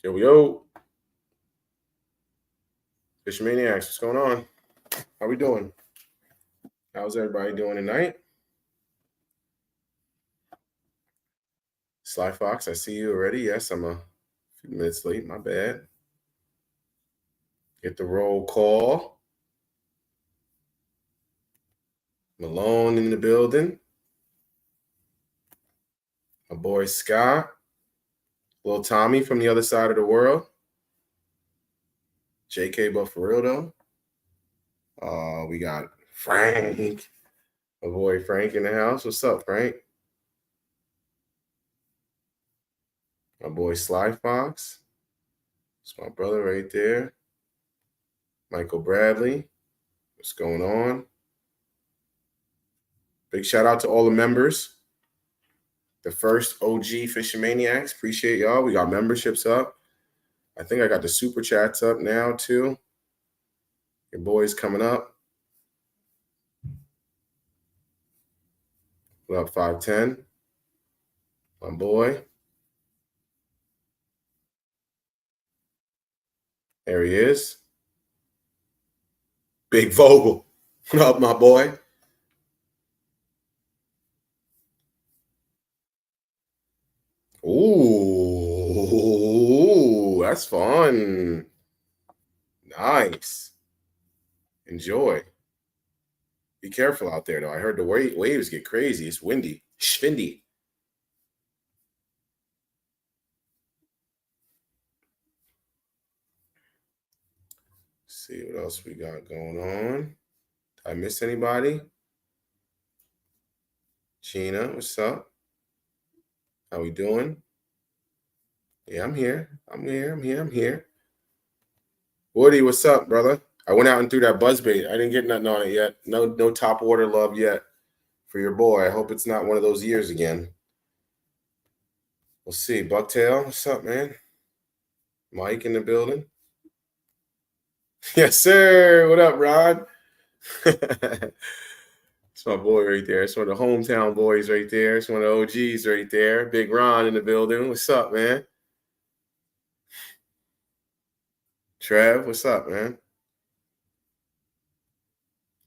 Yo, yo. Fish Maniacs, what's going on? How we doing? How's everybody doing tonight? Sly Fox, I see you already. Yes, I'm a few minutes late. My bad. Get the roll call. Malone in the building. My boy Scott. Little Tommy from the other side of the world. JK Buffarildo. We got Frank. My boy Frank in the house. What's up, Frank? My boy Sly Fox. It's my brother right there. Michael Bradley. What's going on? Big shout out to all the members. The first OG Fishing Maniacs. Appreciate y'all. We got memberships up. I think I got the super chats up now too. Your boy's coming up. What up, 510? My boy. There he is. Big Vogel. What up, my boy? Ooh, that's fun. Nice. Enjoy. Be careful out there, though. I heard the waves get crazy. It's windy. Schwindy. See what else we got going on. Did I miss anybody? Gina, what's up? How we doing? Yeah, I'm here. I'm here. Woody, what's up, brother? I went out and threw that buzzbait. I didn't get nothing on it yet. No top water love yet for your boy. I hope it's not one of those years again. We'll see. Bucktail, what's up, man? Mike in the building. Yes, sir. What up, Rod? It's my boy right there. It's one of the hometown boys right there. It's one of the OGs right there. Big Ron in the building. What's up, man? Trev, what's up, man?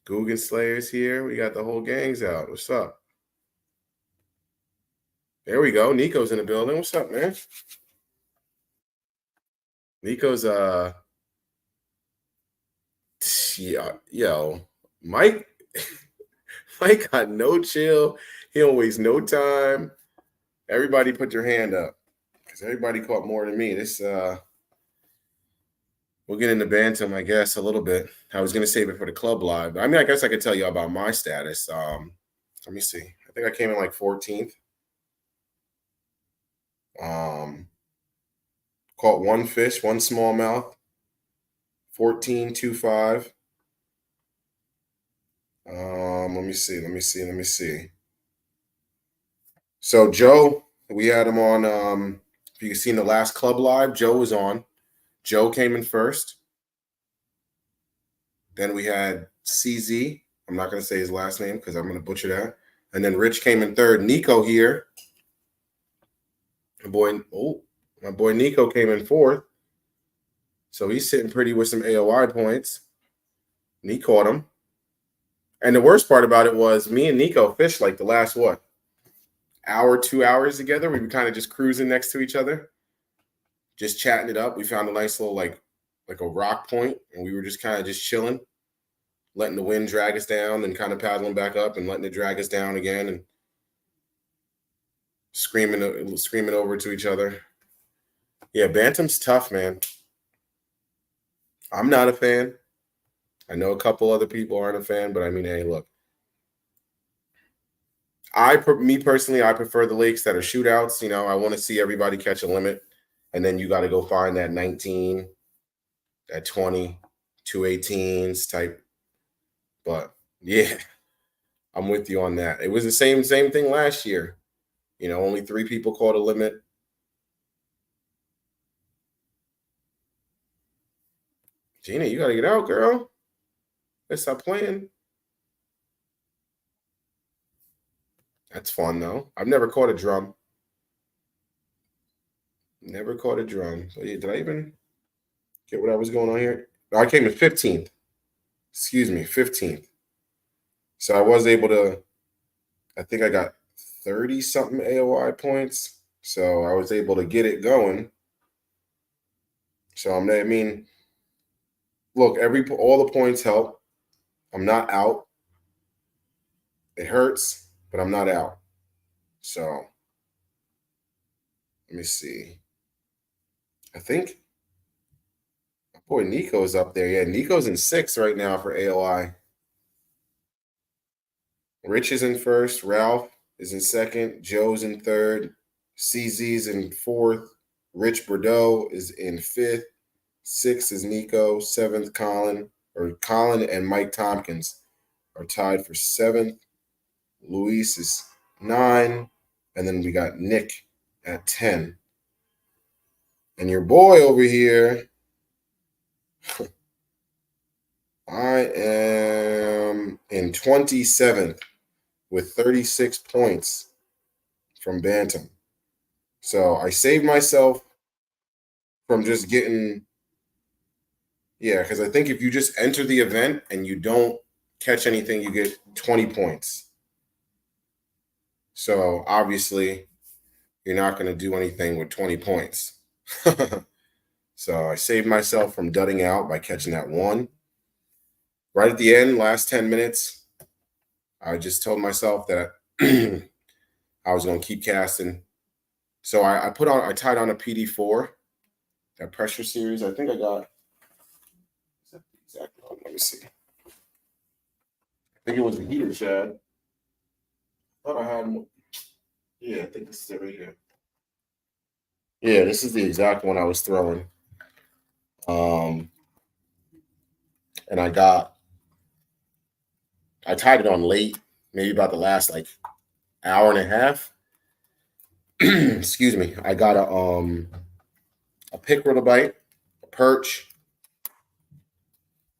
Guggen Slayer's here. We got the whole gangs out. What's up? There we go. Nico's in the building. What's up, man? Nico's yeah, yo, Mike Mike got no chill. He don't waste no time. Everybody put your hand up. Because everybody caught more than me. This we'll get into Bantam, I guess, a little bit. I was gonna save it for the club live. I mean, I guess I could tell you about my status. Let me see. I think I came in like 14th. Caught one fish, one smallmouth, 14.25. Let me see. So Joe, we had him on. If you've seen the last club live, Joe was on. Joe came in first. Then we had CZ. I'm not going to say his last name because I'm going to butcher that. And then Rich came in third. Nico here. My boy Nico came in fourth. So he's sitting pretty with some AOI points. And he caught him. And the worst part about it was me and Nico fished like the last, hour, 2 hours together. We were kind of just cruising next to each other, just chatting it up. We found a nice little like a rock point, and we were just kind of just chilling, letting the wind drag us down and kind of paddling back up and letting it drag us down again and screaming over to each other. Yeah, Bantam's tough, man. I'm not a fan. I know a couple other people aren't a fan, but I mean, hey, look. Me personally, I prefer the lakes that are shootouts. You know, I want to see everybody catch a limit, and then you got to go find that 19, that 20, 218s type. But yeah, I'm with you on that. It was the same thing last year. You know, only 3 people caught a limit. Gina, you got to get out, girl. Let's stop playing. That's fun, though. I've never caught a drum. Never caught a drum. But yeah, did I even get what I was going on here? No, I came in 15th. Excuse me, 15th. So I was able to, I think I got 30 something AOI points. So I was able to get it going. So I mean, look, all the points help. I'm not out. It hurts, but I'm not out. So let me see. I think my boy Nico's up there. Yeah, Nico's in 6th right now for AOI. Rich is in 1st. Ralph is in 2nd. Joe's in 3rd. CZ's in 4th. Rich Bordeaux is in 5th. 6th is Nico. 7th, Colin. Colin and Mike Tompkins are tied for 7th. Luis is 9. And then we got Nick at 10. And your boy over here, I am in 27th with 36 points from Bantam. So I saved myself from just getting, yeah, because I think if you just enter the event and you don't catch anything, you get 20 points. So obviously, you're not going to do anything with 20 points. So I saved myself from dudding out by catching that one. Right at the end, last 10 minutes, I just told myself that I was going to keep casting. So I tied on a PD4, that pressure series. I think I got, is that the exact one? Let me see. I think it was the heater shad. I thought I had one. Yeah, I think this is it right here. Yeah, this is the exact one I was throwing. And I tied it on late, maybe about the last like hour and a half. Excuse me. I got a pickerel to bite, a perch,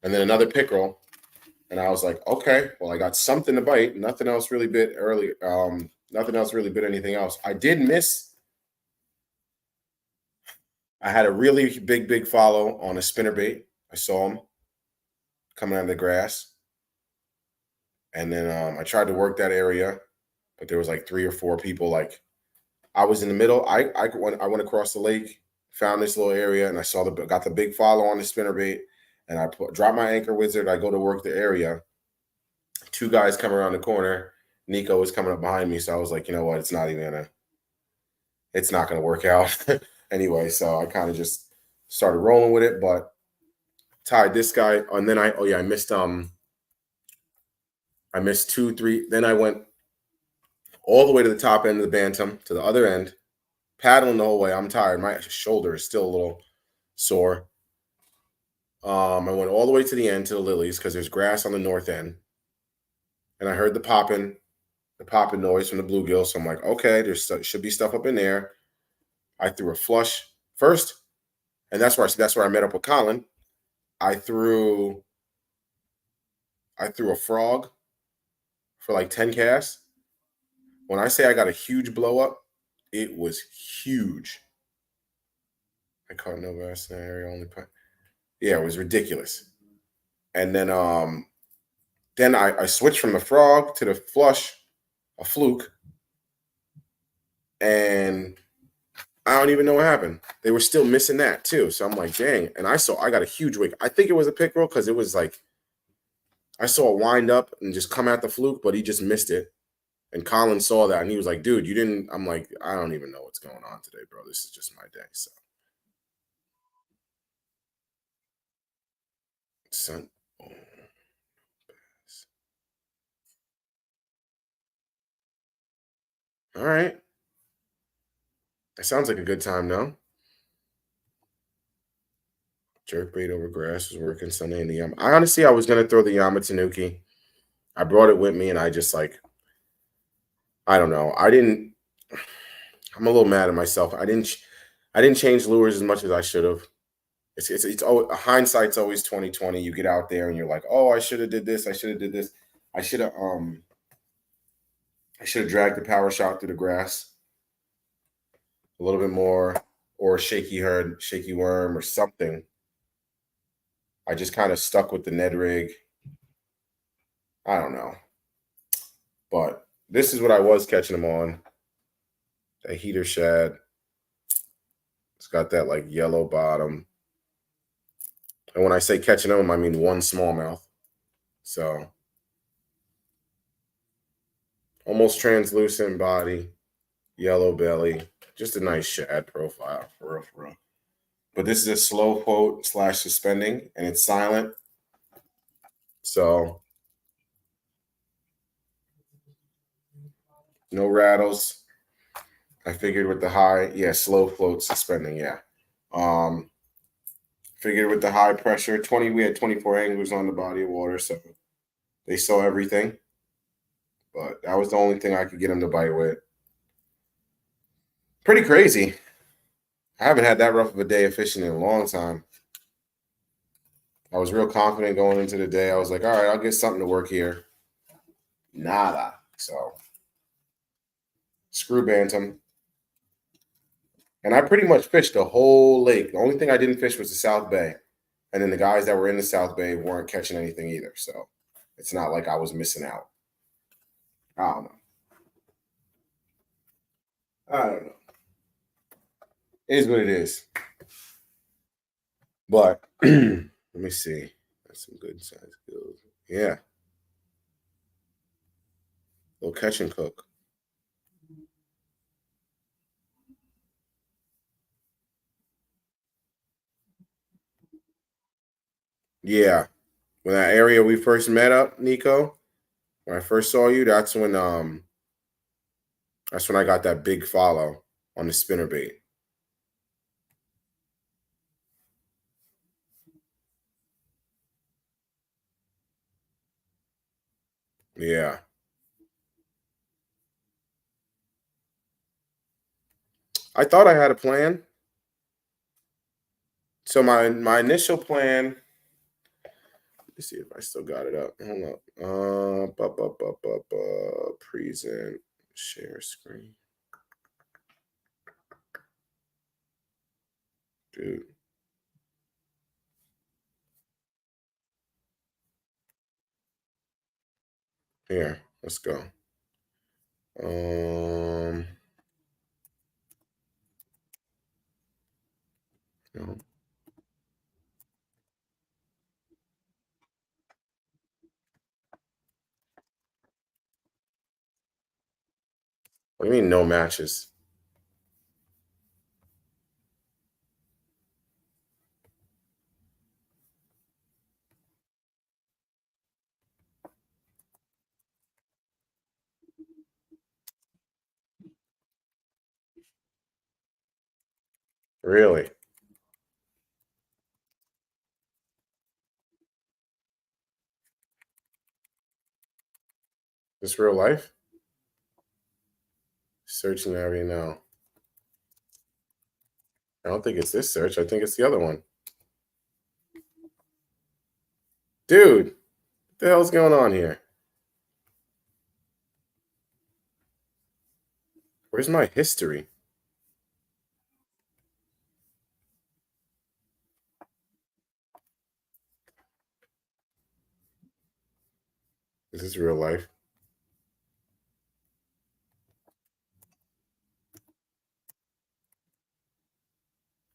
and then another pickerel. And I was like, okay, well, I got something to bite. Nothing else really bit early. Nothing else really bit anything else. I did miss. I had a really big follow on a spinnerbait. I saw him coming out of the grass. And then I tried to work that area, but there was like 3 or 4 people. Like I was in the middle. I went across the lake, found this little area, and I got the big follow on the spinnerbait. And I dropped my anchor wizard. I go to work the area. 2 guys come around the corner. Nico was coming up behind me, so I was like, you know what? It's not gonna work out anyway. So I kind of just started rolling with it, but tied this guy, and then I missed 2, 3. Then I went all the way to the top end of the Bantam to the other end, paddling the whole way. I'm tired. My shoulder is still a little sore. I went all the way to the end to the lilies because there's grass on the north end, and I heard the popping noise from the bluegill. So I'm like, okay, should be stuff up in there. I threw a flush first, and that's where I met up with Colin. I threw a frog for like 10 casts. When I say I got a huge blow up, it was huge. I caught no bass in that area, only put. Yeah, it was ridiculous. And then I switched from the frog to the flush, a fluke, and I don't even know what happened. They were still missing that too. So I'm like, dang. And I got a huge wig. I think it was a pickerel because it was like I saw it wind up and just come at the fluke, but he just missed it. And Colin saw that and he was like, dude, you didn't. I'm like, I don't even know what's going on today, bro. This is just my day. So all right. That sounds like a good time, no? Jerkbait over grass was working Sunday in the Yama. I was gonna throw the Yama Tanuki. I brought it with me, and I just like, I don't know. I'm a little mad at myself. I didn't change lures as much as I should have. It's always, hindsight's always 2020. You get out there and you're like, oh, I should have did this. I should have did this. I should have dragged the power shot through the grass a little bit more. or shaky herd, shaky worm, or something. I just kind of stuck with the Ned rig. I don't know. But this is what I was catching them on. A heater shad. It's got that like yellow bottom. And when I say catching them, I mean one smallmouth. So almost translucent body, yellow belly. Just a nice shad profile for real, for real. But this is a slow float / suspending, and it's silent. So no rattles. I figured with the high, yeah, slow float suspending, yeah. Figured with the high pressure, we had 24 anglers on the body of water, so they saw everything. But that was the only thing I could get them to bite with. Pretty crazy. I haven't had that rough of a day of fishing in a long time. I was real confident going into the day. I was like, all right, I'll get something to work here. Nada. So screw bantam. And I pretty much fished the whole lake. The only thing I didn't fish was the South Bay. And then the guys that were in the South Bay weren't catching anything either. So it's not like I was missing out. I don't know. It is what it is. But let me see. That's some good size gills. Yeah. Little catch and cook. Yeah. When that area we first met up, Nico, when I first saw you, that's when I got that big follow on the spinner bait. Yeah. I thought I had a plan. So my initial plan, let me see if I still got it up. Hold up. Present, share screen. Dude. Here, let's go. No. What do you mean no matches? Really? This real life? Searching area now. I don't think it's this search. I think it's the other one. Dude, what the hell's going on here? Where's my history? Is this real life?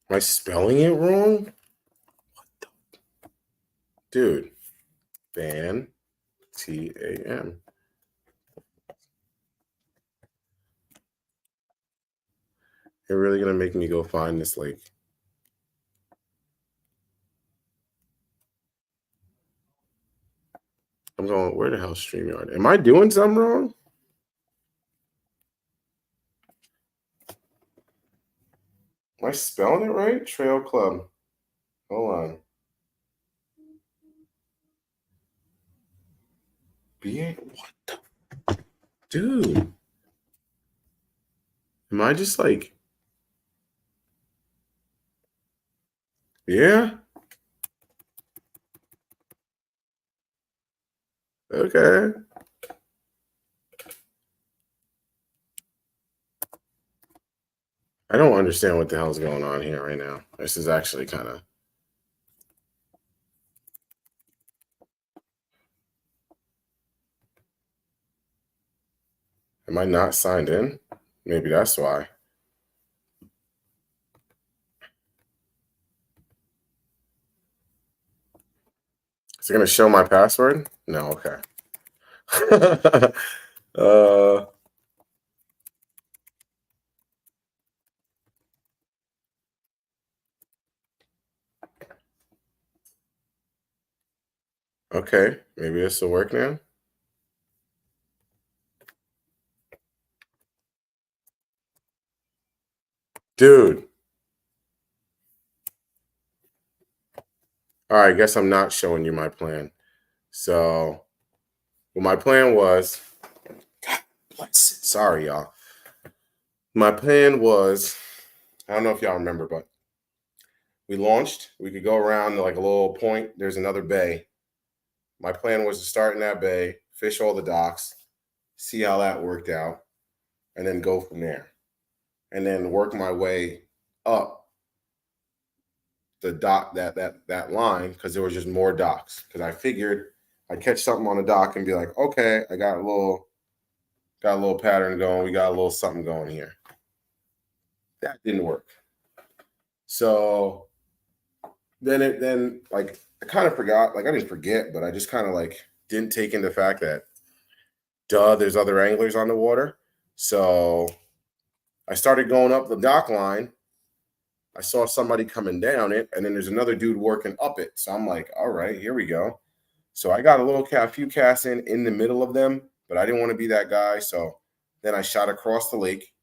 Am I spelling it wrong? What the? Dude, Van TAM. You're really gonna make me go find this lake? I'm going, where the hell StreamYard? Am I doing something wrong? Am I spelling it right? Trail Club. Hold on. What the? Dude. Am I just like. Yeah? Okay. I don't understand what the hell's going on here right now. This is actually kind of. Am I not signed in? Maybe that's why. Is it going to show my password? No, okay. uh, okay, maybe this will work now. Dude. All right, I guess I'm not showing you my plan. So, what my plan was, God bless it. Sorry, y'all. My plan was, I don't know if y'all remember, but we launched. We could go around to like a little point. There's another bay. My plan was to start in that bay, fish all the docks, see how that worked out, and then go from there. And then work my way up the dock that line because there was just more docks. Because I figured I'd catch something on the dock and be like, okay, I got a little pattern going. We got a little something going here. That didn't work. So then like I kind of forgot. Like I didn't forget, but I just kind of like didn't take into the fact that there's other anglers on the water. So I started going up the dock line. I saw somebody coming down it, and then there's another dude working up it. So I'm like, all right, here we go. So I got a few casts in the middle of them, but I didn't want to be that guy. So then I shot across the lake.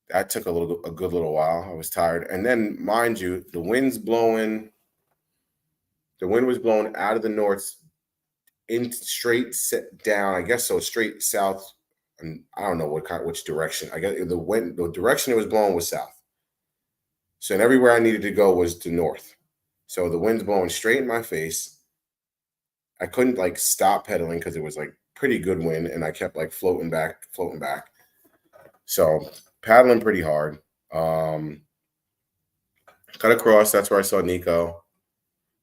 That took a good little while. I was tired. And then, mind you, the wind was blowing out of the north in straight down, I guess so, straight south. And I don't know which direction. I guess the direction it was blowing was south. So and everywhere I needed to go was to north. So the wind's blowing straight in my face. I couldn't like stop pedaling because it was like pretty good wind, and I kept like floating back. So paddling pretty hard. Cut across. That's where I saw Nico,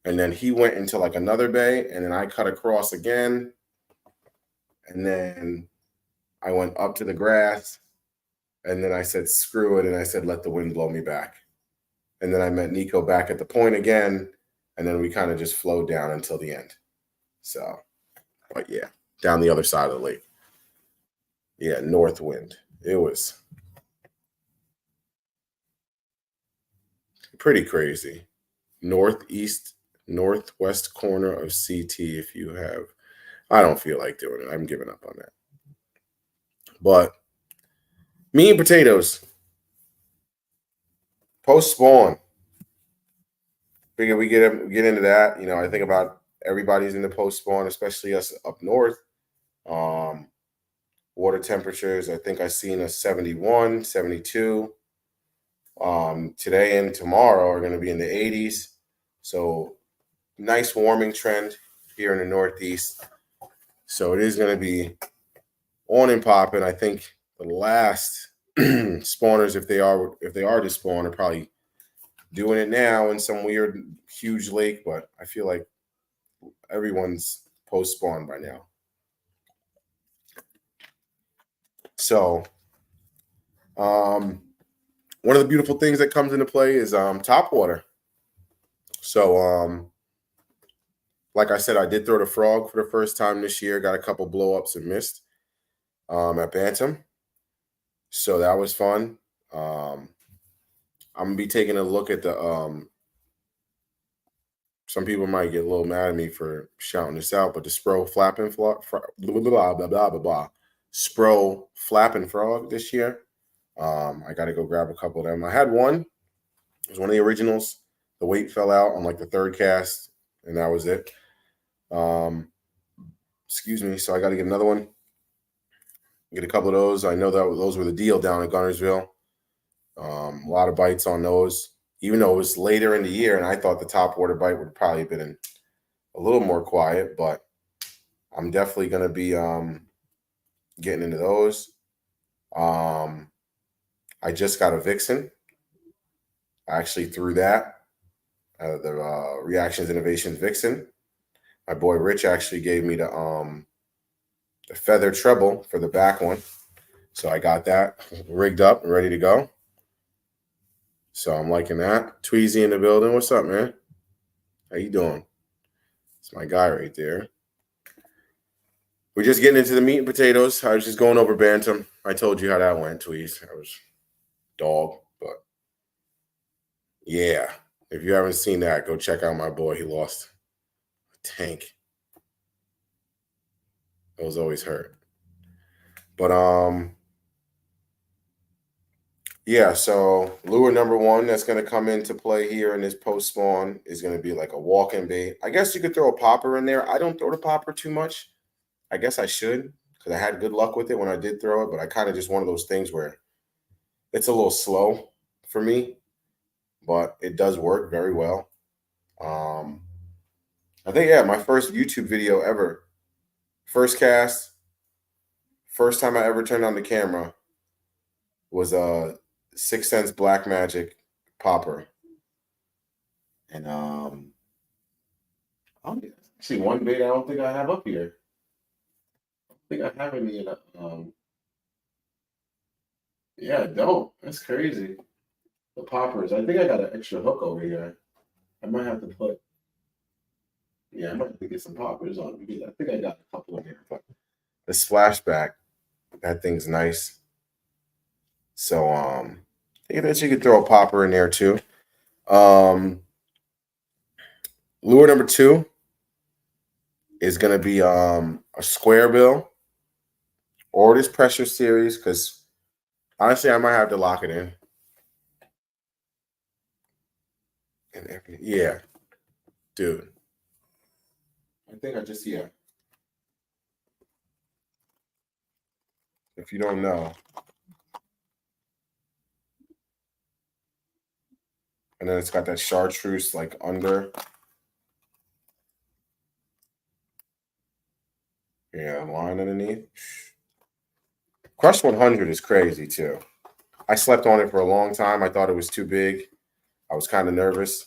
and then he went into like another bay, and then I cut across again, and then I went up to the grass, and then I said screw it, and I said let the wind blow me back, and then I met Nico back at the point again, and then we kind of just flowed down until the end. So, but yeah, down the other side of the lake. Yeah, north wind. It was pretty crazy. Northwest corner of CT. If you have, I don't feel like doing it. I'm giving up on that. But meat and potatoes. Post spawn. Figure we get into that. You know, I think about everybody's in the post spawn, especially us up north. Water temperatures, I think I seen a 71, 72. Today and tomorrow are going to be in the 80s. So nice warming trend here in the Northeast. So it is going to be on and popping. I think the last spawners, if they are to spawn, are probably doing it now in some weird huge lake. But I feel like everyone's post spawn by now. So, one of the beautiful things that comes into play is top water. So, like I said, I did throw the frog for the first time this year. Got a couple blow ups and missed at Bantam. So that was fun. I'm gonna be taking a look at the. Some people might get a little mad at me for shouting this out, but the Spro flapping blah blah blah blah blah blah. Spro flapping frog this year. I got to go grab a couple of them. I had one. It was one of the originals. The weight fell out on like the third cast, and that was it. Excuse me. So I got to get another one. Get a couple of those. I know that those were the deal down at Gunnersville. A lot of bites on those, even though it was later in the year, and I thought the top water bite would probably have been a little more quiet, but I'm definitely going to be getting into those. I I just got a Vixen. I actually threw that. The Reactions Innovations Vixen. My boy Rich actually gave me the feather treble for the back one. So I got that rigged up and ready to go. So I'm liking that. Tweezy in the building. What's up, man? How you doing? It's my guy right there. We're just getting into the meat and potatoes. I was just going over Bantam. I told you how that went, Tweez. I was dog, but yeah. If you haven't seen that, go check out my boy. He lost a tank. It was always hurt. But yeah, so lure number one that's going to come into play here in this post spawn is going to be like a walk-in bait. I guess you could throw a popper in there. I don't throw the popper too much. I guess I should because I had good luck with it when I did throw it, but I kind of just one of those things where it's a little slow for me, but it does work very well. I think, yeah, my first YouTube video ever, first cast, first time I ever turned on the camera was a 6th Sense Black Magic popper. And actually one bait I don't think I have up here. I think I have any in yeah, I don't. That's crazy. The poppers. I think I got an extra hook over here. I might have to put I might have to get some poppers on because I think I got a couple in here. But the splashback, that thing's nice. So I think that you could throw a popper in there too. Lure number 2 is gonna be a square bill or this pressure series, because honestly I might have to lock it in. And yeah, dude. I think I just if you don't know. And then it's got that chartreuse like under. Yeah, line underneath. Crush 100 is crazy too. I slept on it for a long time. I thought it was too big. I was kind of nervous.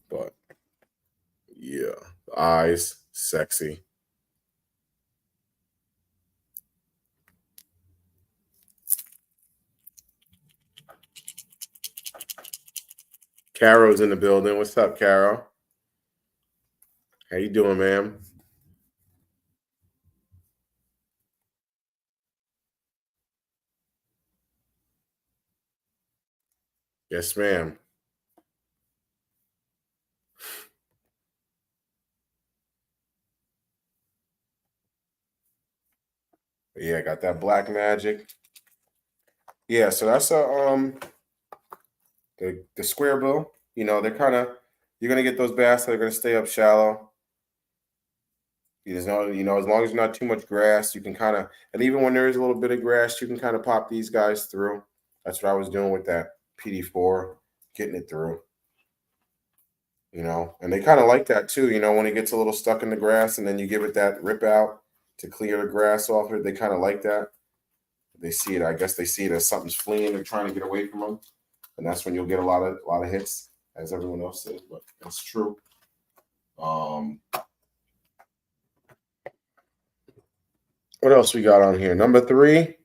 But yeah, the eyes, sexy. Caro's in the building. What's up, Caro? How you doing, ma'am? Yes, ma'am. Yeah, got that black magic. Yeah, so that's the square bill. You know, they're kind of, you're gonna get those bass that are gonna stay up shallow. There's no, as long as not too much grass, you can kind of, and even when there is a little bit of grass, you can kind of pop these guys through. That's what I was doing with that PD4, getting it through. And they kind of like that too. When it gets a little stuck in the grass, and then you give it that rip out to clear the grass off it. They kind of like that. They see it. I guess they see it as something's fleeing. They're trying to get away from them, and that's when you'll get a lot of hits, as everyone else says. But that's true. What else we got on here? Number 3,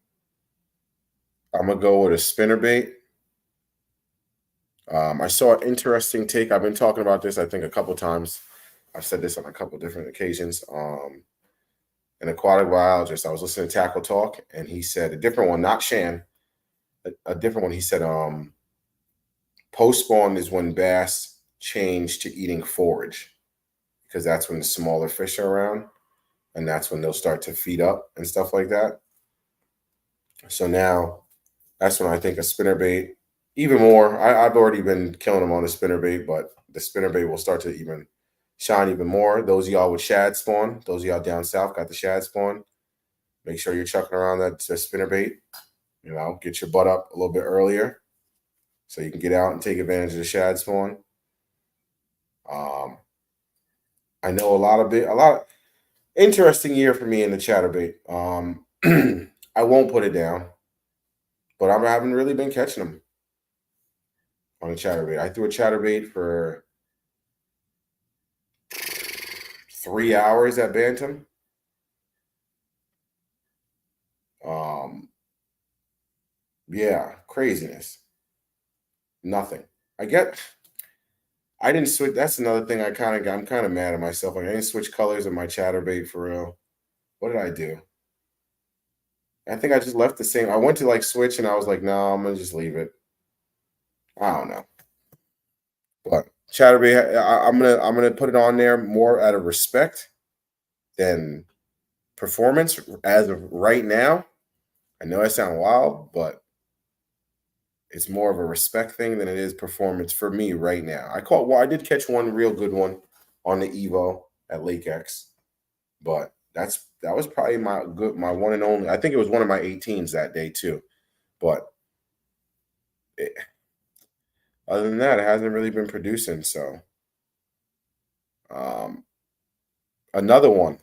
I'm gonna go with a spinnerbait. I saw an interesting take. I've been talking about this, I think, a couple times. I've said this on a couple different occasions. An aquatic biologist, I was listening to Tackle Talk, and he said a different one, not Shan, a different one. He said post spawn is when bass change to eating forage, because that's when the smaller fish are around, and that's when they'll start to feed up and stuff like that. So now that's when I think a spinnerbait, even more. I've already been killing them on the spinnerbait, but the spinnerbait will start to even shine even more. Those of y'all with shad spawn, those of y'all down south got the shad spawn, make sure you're chucking around that spinnerbait. Get your butt up a little bit earlier so you can get out and take advantage of the shad spawn. I know Interesting year for me in the chatterbait. I won't put it down, but I haven't really been catching them on a chatterbait. I threw a chatterbait for 3 hours at Bantam. Yeah, craziness. Nothing. I didn't switch. That's another thing I'm kind of mad at myself. Like, I didn't switch colors of my chatterbait for real. What did I do? I think I just left the same. I went to like switch and I was like, no, I'm gonna just leave it. I don't know. But chatterbait, I'm gonna put it on there more out of respect than performance as of right now. I know I sound wild, but it's more of a respect thing than it is performance for me right now. I did catch one real good one on the Evo at Lake X, but that was probably my one and only. I think it was one of my 18s that day too. But other than that, it hasn't really been producing. So another one,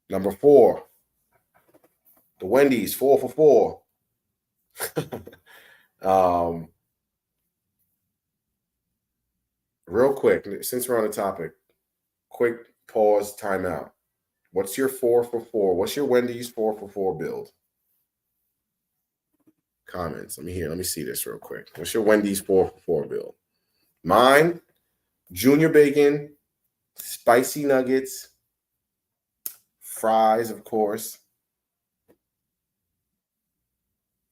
number 4, the Wendy's 4 for 4. Real quick, since we're on the topic, quick pause, timeout. What's your 4 for 4? What's your Wendy's 4 for 4 build? Comments. Let me see this real quick. What's your Wendy's 4 for 4 build? Mine, junior bacon, spicy nuggets, fries, of course,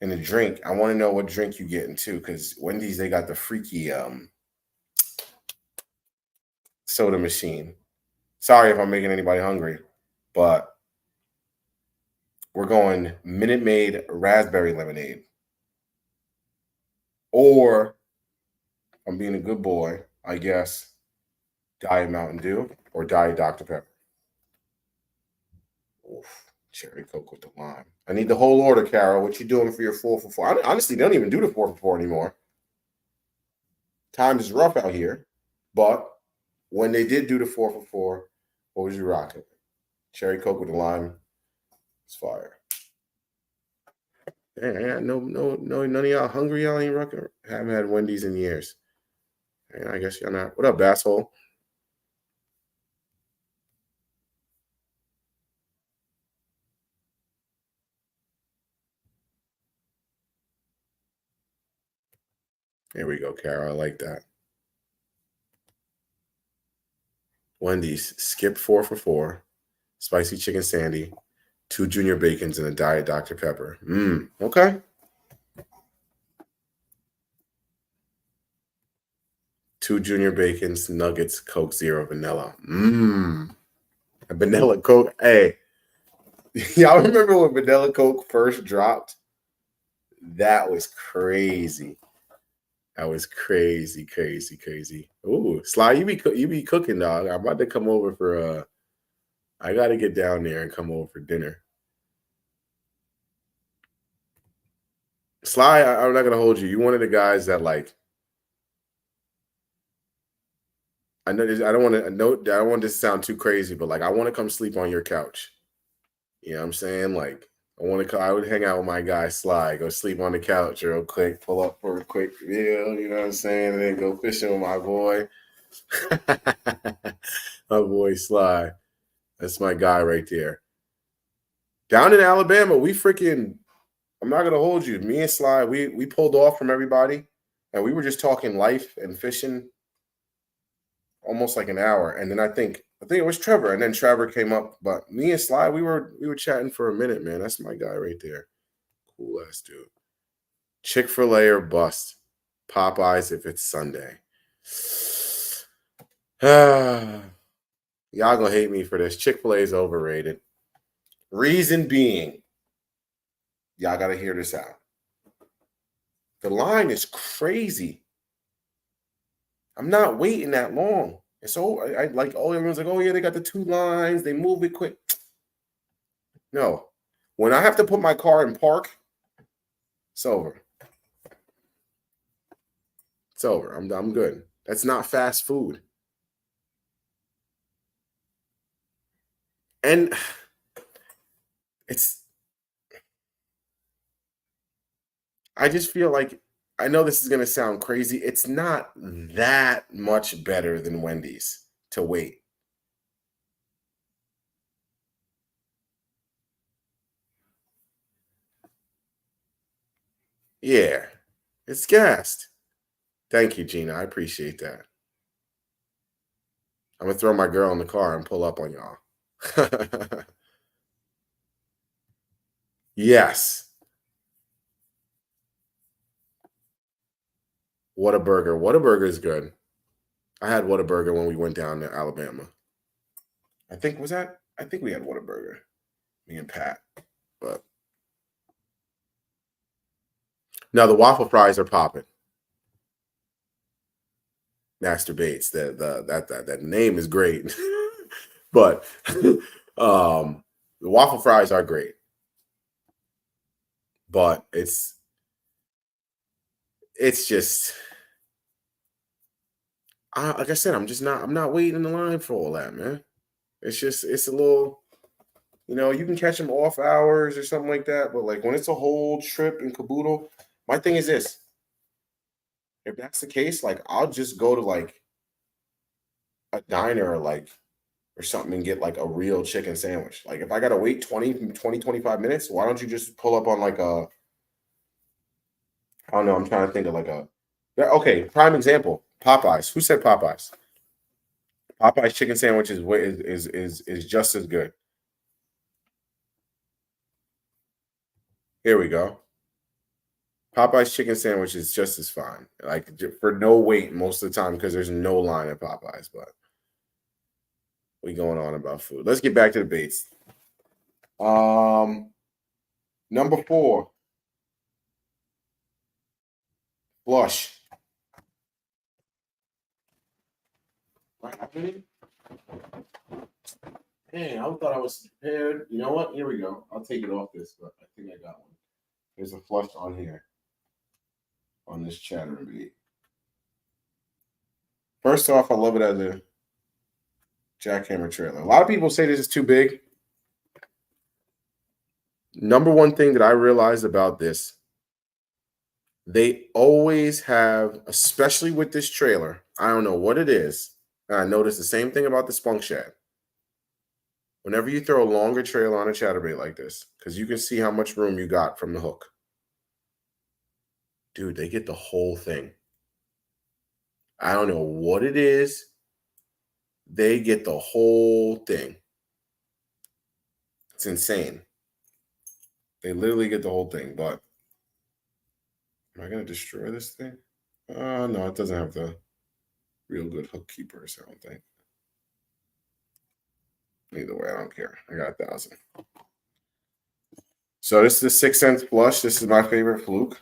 and a drink. I want to know what drink you getting too, because Wendy's, they got the freaky soda machine. Sorry if I'm making anybody hungry, but we're going Minute Maid raspberry lemonade. Or I'm being a good boy, I guess, Diet Mountain Dew or Diet Dr. Pepper. Oof, cherry Coke with the lime. I need the whole order, Carol. What you doing for your 4 for 4? Honestly, they don't even do the 4 for 4 anymore. Times is rough out here, but when they did do the 4 for 4, what was you rocking? Cherry Coke with the lime. It's fire. No, none of y'all hungry. Y'all ain't rocking. Haven't had Wendy's in years. I guess y'all not. What up, basshole? There we go, Carol. I like that. Wendy's, skip 4 for 4, spicy chicken sandy, 2 junior bacons, and a Diet Dr. Pepper. Okay. 2 junior bacons, nuggets, Coke Zero, vanilla. A vanilla Coke. Hey, y'all remember when vanilla Coke first dropped? That was crazy. That was crazy. Ooh, Sly, you be cooking, dog. I'm about to come over for I gotta get down there and come over for dinner. Sly, I'm not gonna hold you. You're one of the guys that like. I know I don't want to note. I don't want this to sound too crazy, but like I want to come sleep on your couch. You know what I'm saying? Like I would hang out with my guy Sly, go sleep on the couch real quick, pull up for a quick meal. You know what I'm saying? And then go fishing with my boy, my boy Sly. That's my guy right there. Down in Alabama, we freaking. I'm not gonna hold you. Me and Sly, we pulled off from everybody, and we were just talking life and fishing almost like an hour. And then I think it was Trevor. And then Trevor came up. But me and Sly, we were chatting for a minute, man. That's my guy right there. Cool ass dude. Chick-fil-A or bust. Popeyes if it's Sunday. Y'all gonna hate me for this. Chick-fil-A is overrated. Reason being, y'all gotta hear this out. The line is crazy. I'm not waiting that long. And so I like, everyone's like, oh yeah, they got the 2 lines, they move it quick. No. When I have to put my car in park, it's over. It's over. I'm good. That's not fast food. And it's I just feel like I know this is gonna sound crazy. It's not that much better than Wendy's to wait. Yeah, it's gassed. Thank you, Gina. I appreciate that. I'm gonna throw my girl in the car and pull up on y'all. Yes. Whataburger. Whataburger is good. I had Whataburger when we went down to Alabama. I think we had Whataburger. Me and Pat. But no, the waffle fries are popping. Master Bates. That name is great. But the waffle fries are great. But it's just like I said, I'm not waiting in the line for all that, man. It's a little, you can catch them off hours or something like that, but like when it's a whole trip and caboodle, my thing is this. If that's the case, like I'll just go to like a diner or something and get like a real chicken sandwich. Like if I gotta wait 25 minutes, why don't you just pull up on like I don't know, I'm trying to think of like okay, prime example, Popeyes. Who said Popeyes? Popeyes chicken sandwich is just as good. Here we go. Popeye's chicken sandwich is just as fine. Like for no wait most of the time because there's no line at Popeyes. But we going on about food. Let's get back to the Bates. Number 4, Flush. What happened? Hey, I thought I was prepared. You know what? Here we go. I'll take it off this, but I think I got one. There's a Flush on here on this chattering beat. First off, I love it as a jackhammer trailer. A lot of people say this is too big. Number one thing that I realized about this, they always have, especially with this trailer, I don't know what it is. And I noticed the same thing about the Spunk Shad. Whenever you throw a longer trailer on a chatterbait like this, because you can see how much room you got from the hook. Dude, they get the whole thing. I don't know what it is. They get the whole thing. It's insane. They literally get the whole thing, but am I going to destroy this thing? No, it doesn't have the real good hook keepers, I don't think. Either way, I don't care. I got 1,000. So this is the 6 cents flush. This is my favorite fluke.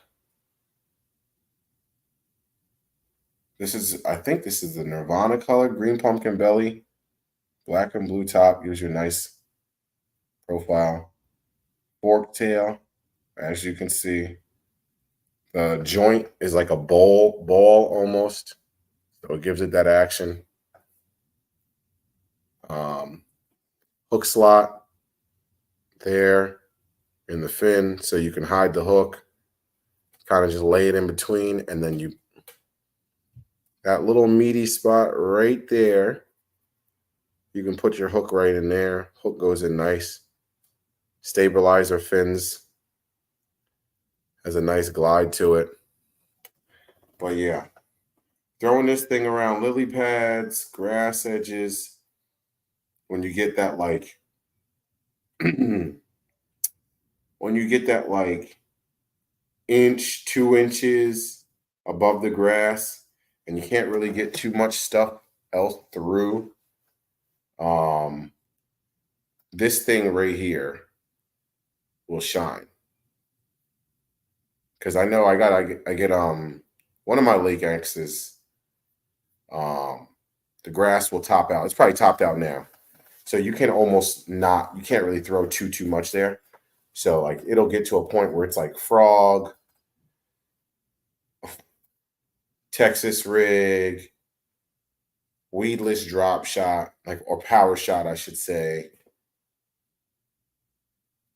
I think this is the Nirvana color, green pumpkin belly, black and blue top. Gives you a nice profile. Fork tail, as you can see. The joint is like a ball almost. So it gives it that action. Hook slot there in the fin, so you can hide the hook. Kind of just lay it in between, and then that little meaty spot right there, you can put your hook right in there. Hook goes in nice. Stabilizer fins has a nice glide to it. But yeah, throwing this thing around lily pads, grass edges, when you get that like inch, 2 inches above the grass, and you can't really get too much stuff else through. This thing right here will shine. Because I know I get one of my lake X's, the grass will top out. It's probably topped out now. So you can you can't really throw too much there. So like it'll get to a point where it's like frog, Texas rig, weedless drop shot, or power shot, I should say.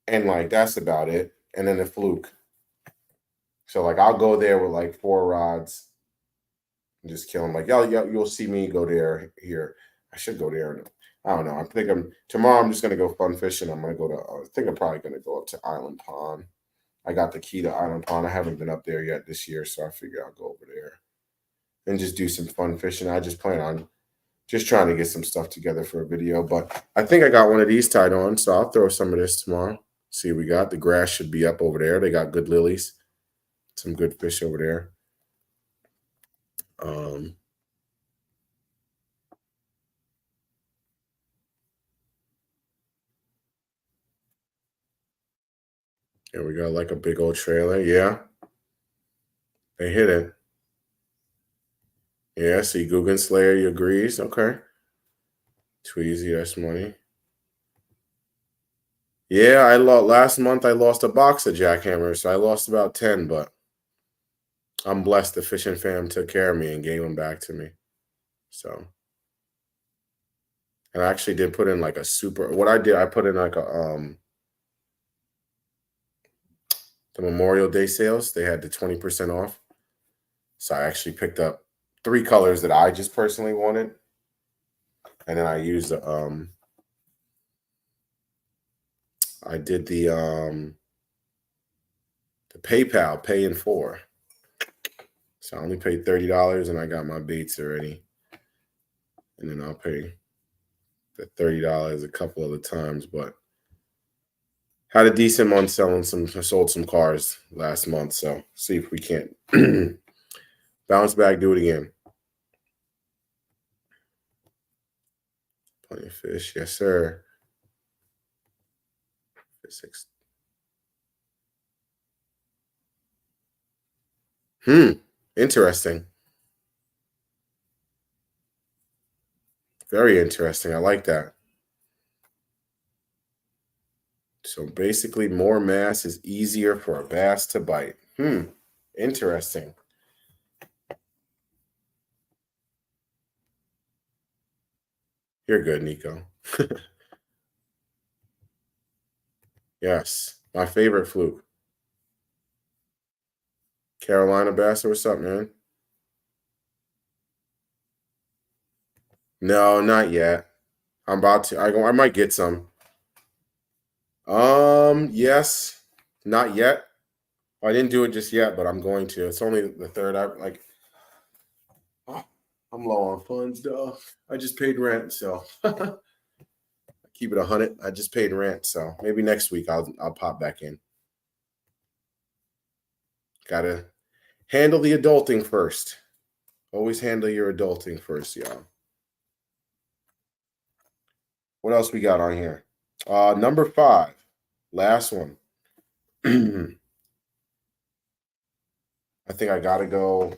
And like that's about it. And then the fluke. So like I'll go there with like 4 rods and just kill them. Like you'll see me go there here. I should go there. I don't know. I think tomorrow. I'm just gonna go fun fishing. I'm gonna go to. I think I'm probably gonna go up to Island Pond. I got the key to Island Pond. I haven't been up there yet this year, so I figure I'll go over there and just do some fun fishing. I just plan on just trying to get some stuff together for a video. But I think I got one of these tied on, so I'll throw some of this tomorrow. See what we got. The grass should be up over there. They got good lilies, some good fish over there. Here we go, like a big old trailer. Yeah. They hit it. Yeah, see, Guggen Slayer, you agrees. Okay. Tweezy, that's money. Yeah, I lost last month. I lost a box of jackhammers, so I lost about 10, but I'm blessed the fishing fam took care of me and gave them back to me. So, and I actually did put in like a super. What I did, I put in like a the Memorial Day sales. They had the 20% off, so I actually picked up 3 colors that I just personally wanted, and then I used the I did the PayPal pay in 4. So I only paid $30 and I got my baits already. And then I'll pay the $30 a couple of the times, but had a decent month sold some cars last month. So see if we can't bounce back, do it again. Plenty of fish, yes, sir. Physics. Interesting. Very interesting. I like that. So basically, more mass is easier for a bass to bite. Interesting. You're good, Nico. Yes, my favorite fluke. Carolina bass, what's up, man? No, not yet. I'm about to. I might get some. Yes, not yet. I didn't do it just yet, but I'm going to. It's only the third. I'm low on funds, though. I just paid rent, so keep it 100. I just paid rent, so maybe next week I'll pop back in. Gotta handle the adulting first. Always handle your adulting first, y'all. What else we got on here? Number 5, last one. I think I gotta go.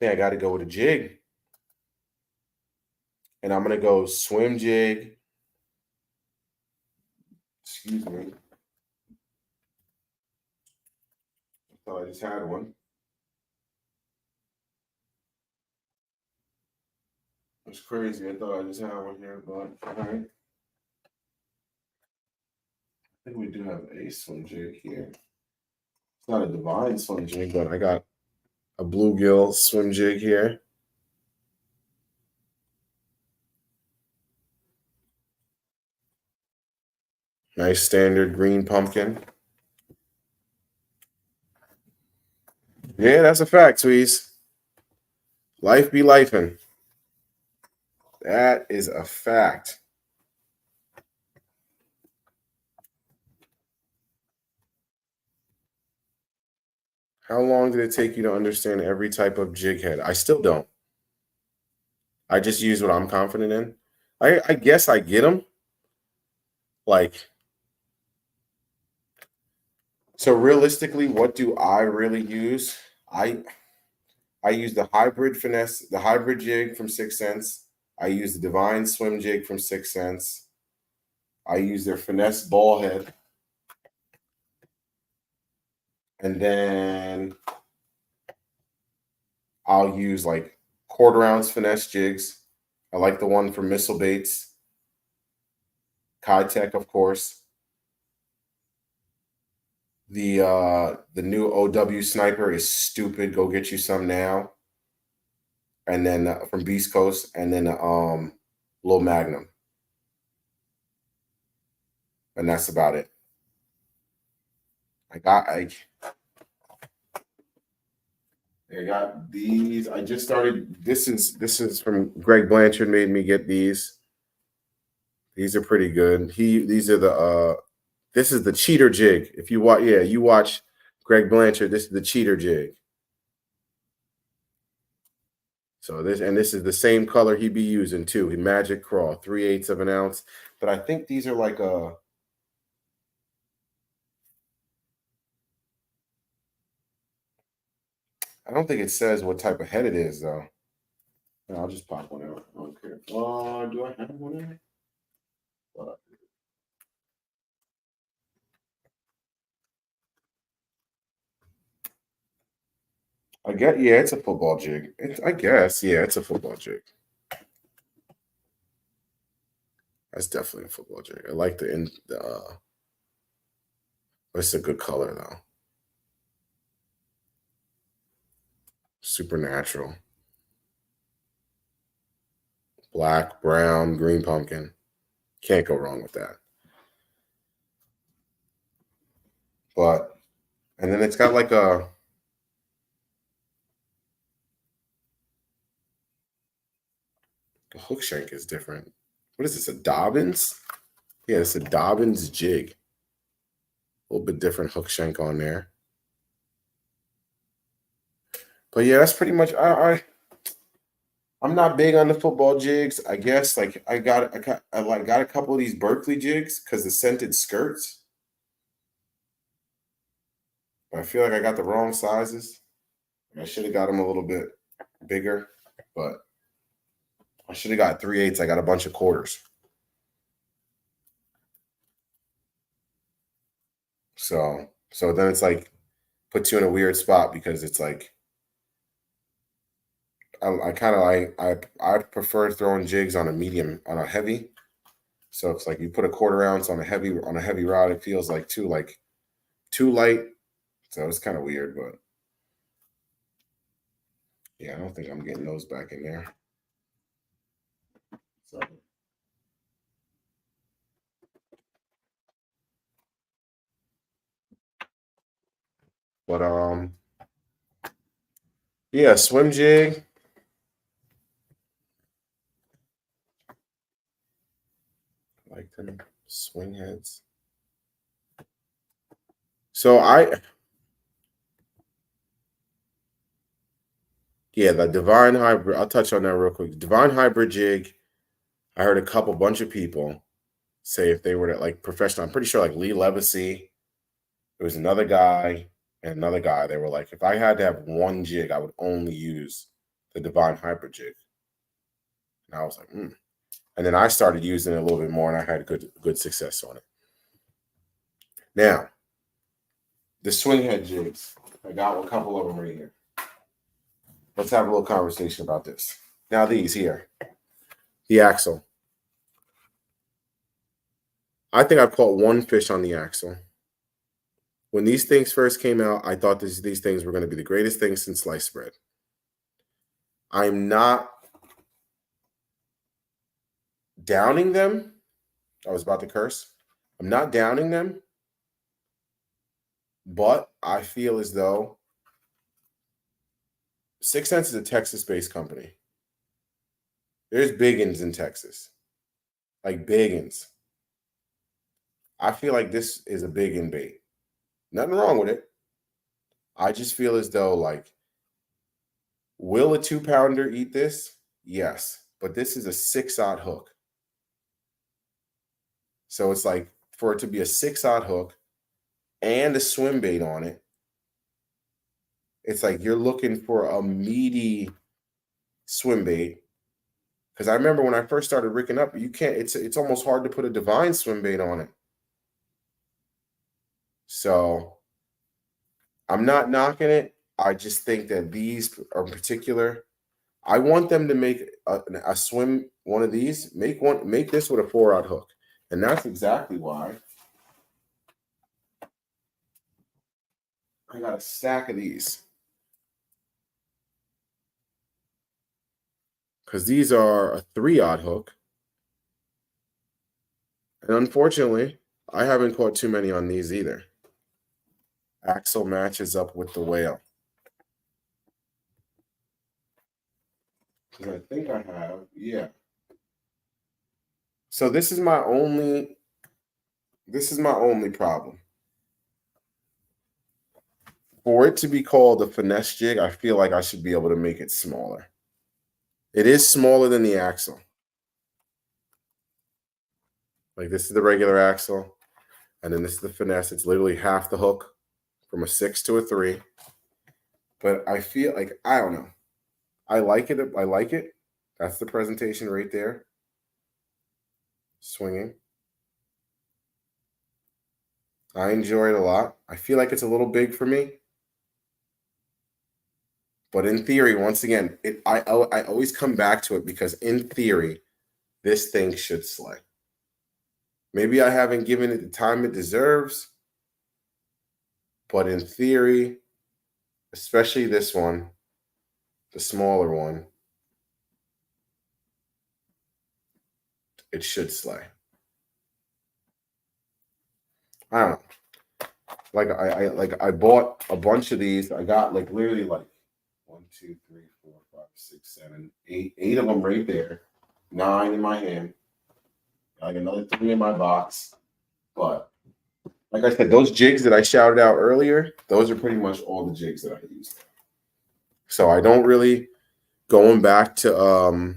I got to go with a jig. And I'm going to go swim jig. Excuse me. I thought I just had one. It's crazy. I thought I just had one here, but all right. I think we do have a swim jig here. It's not a divine swim jig, but I got a bluegill swim jig here. Nice standard green pumpkin. Yeah, that's a fact, Tweez. Life be lifing. That is a fact. How long did it take you to understand every type of jig head? I still don't. I just use what I'm confident in. I guess I get them. Like, so realistically, what do I really use? I use the hybrid finesse, the hybrid jig from 6 Cents. I use the divine swim jig from 6 Cents. I use their finesse ball head. And then I'll use like 1/4 ounce finesse jigs. I like the one from Missile Baits. Kai Tech, of course. The new OW Sniper is stupid. Go get you some now. And then from Beast Coast, and then Lil Magnum. And that's about it. I got these. I just started. This is from Greg Blanchard. Made me get these. These are pretty good. These are the this is the cheater jig. If you watch, yeah, you watch Greg Blanchard. This is the cheater jig. So this is the same color he be using too. He Magic Craw, 3/8 of an ounce. But I think these are like I don't think it says what type of head it is though. No, I'll just pop one out. I don't care. Do I have one in? Yeah, it's a football jig. I guess, yeah, it's a football jig. That's definitely a football jig. I like it's a good color though. Supernatural. Black, brown, green pumpkin. Can't go wrong with that. But and then it's got like the hook shank is different. What is this? A Dobbins? Yeah, it's a Dobbins jig. A little bit different hook shank on there. But yeah, that's pretty much I'm not big on the football jigs. I guess like I got a couple of these Berkeley jigs because the scented skirts. But I feel like I got the wrong sizes. I should have got them a little bit bigger, but I should have got 3/8. I got a bunch of quarters. So then it's like puts you in a weird spot because it's like I kind of like I prefer throwing jigs on a medium on a heavy. So it's like you put a 1/4 ounce on a heavy rod, it feels like too light. So it's kind of weird, but yeah, I don't think I'm getting those back in there. So but yeah, swim jig. Like them swing heads. So the Divine Hybrid. I'll touch on that real quick. Divine Hybrid jig. I heard a bunch of people say if they were to like professional. I'm pretty sure like Lee Levacy. There was another guy and another guy. They were like, if I had to have one jig, I would only use the Divine Hybrid jig. And I was like, And then I started using it a little bit more, and I had good success on it. Now, the swing head jigs. I got a couple of them right here. Let's have a little conversation about this. Now, these here, the Axel. I think I've caught one fish on the Axel. When these things first came out, I thought these things were going to be the greatest things since sliced bread. I'm not downing them. I was about to curse. I'm not downing them, but I feel as though 6th Sense is a Texas-based company. There's biggins in Texas, like biggins. I feel like this is a biggin bait. Nothing wrong with it. I just feel as though like, will a 2-pounder eat this? Yes, but this is a 6/0 hook. So it's like for it to be a 6/0 hook and a swim bait on it, it's like you're looking for a meaty swim bait. Because I remember when I first started rigging up, you can't. It's almost hard to put a Divine swim bait on it. So I'm not knocking it. I just think that these are in particular. I want them to make a swim one of these. Make this with a 4/0 hook, and that's exactly why I got a stack of these. Because these are a 3-aught hook. And unfortunately, I haven't caught too many on these either. Axle matches up with the whale. Because I think I have, yeah. So this is my only problem. For it to be called a finesse jig, I feel like I should be able to make it smaller. It is smaller than the axle. Like this is the regular axle, and then this is the finesse. It's literally half the hook from a 6 to a 3. But I feel like, I don't know. I like it. I like it. That's the presentation right there. Swinging. I enjoy it a lot. I feel like it's a little big for me. But in theory, once again, I always come back to it because in theory, this thing should slay. Maybe I haven't given it the time it deserves. But in theory, especially this one, the smaller one, it should slay. I don't know. I bought a bunch of these. I got like literally like 1, 2, 3, 4, 5, 6, 7, 8. 8 of them right there. 9 in my hand. Like another 3 in my box. But like I said, those jigs that I shouted out earlier, those are pretty much all the jigs that I used. So I don't really, going back to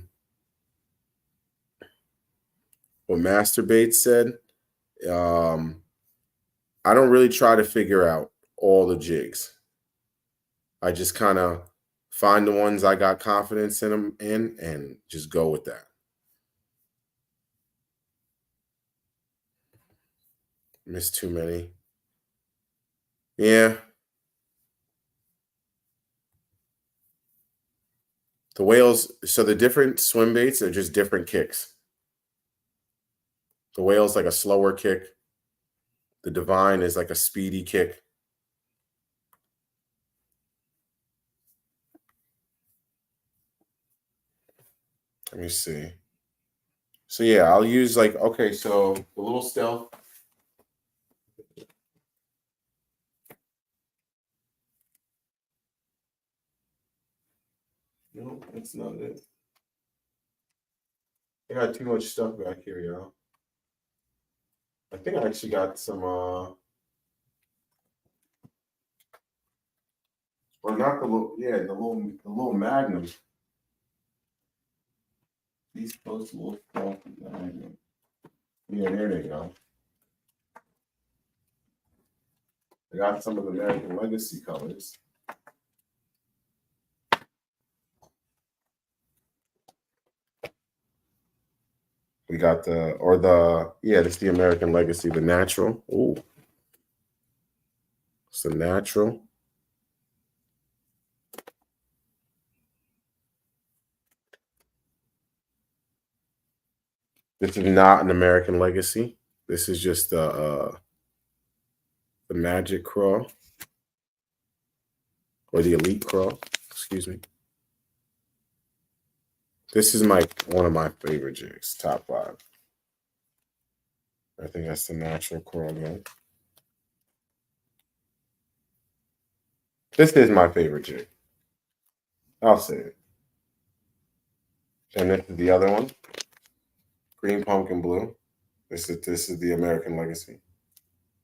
what Master Bates said, I don't really try to figure out all the jigs. I just kind of find the ones I got confidence in them and just go with that. Missed too many. Yeah. The whales, so the different swim baits are just different kicks. The whale's like a slower kick. The divine is like a speedy kick. Let me see. So yeah, I'll use like, okay, so the little stealth. No, that's not it. I got too much stuff back here, y'all. I think I actually got some or not the little, yeah, the little Magnum. These supposed to look like Magnum. Yeah, there they go. I got some of the American Legacy colors. We got it's the American Legacy, the natural. Ooh. It's the natural. This is not an American Legacy. This is just the Magic Crawl. Or the Elite Crawl, excuse me. This is one of my favorite jigs, top 5. I think that's the natural crawl again. This is my favorite jig. I'll say it. And this is the other one. Green Pumpkin Blue. This is the American Legacy.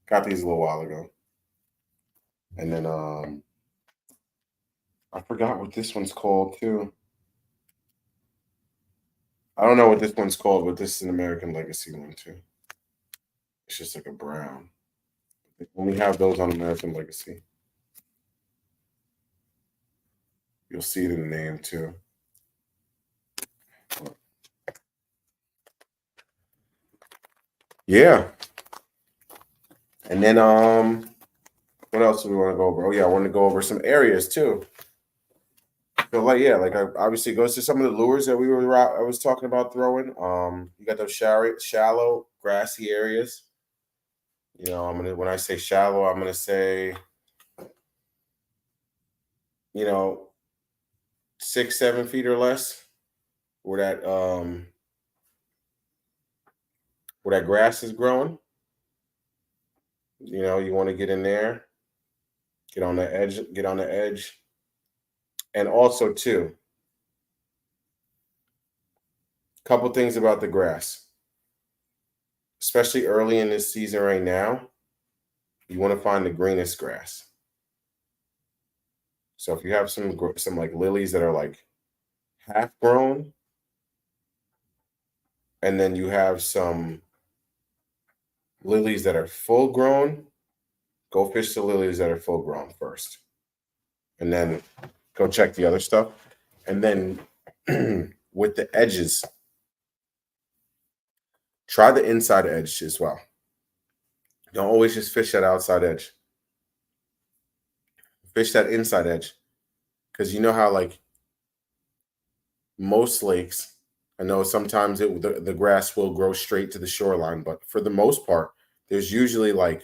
Got these a little while ago. And then I forgot what this one's called too. I don't know what this one's called, but this is an American Legacy one too. It's just like a brown. They only have those on American Legacy. You'll see it in the name too. Yeah. And then what else do we want to go over? Oh yeah, I want to go over some areas too. So like I obviously goes to some of the lures that I was talking about throwing. You got those shallow grassy areas. You know, when I say shallow, I'm gonna say you know, 6, 7 feet or less, where that grass is growing. You know, you want to get in there, get on the edge. And also too, a couple things about the grass, especially early in this season right now, you want to find the greenest grass. So if you have some like lilies that are like half grown, and then you have some lilies that are full grown, go fish the lilies that are full grown first, and then go check the other stuff. And then with the edges, try the inside edge as well. Don't always just fish that outside edge. Fish that inside edge. Because you know how, like, most lakes, I know sometimes the grass will grow straight to the shoreline, but for the most part, there's usually like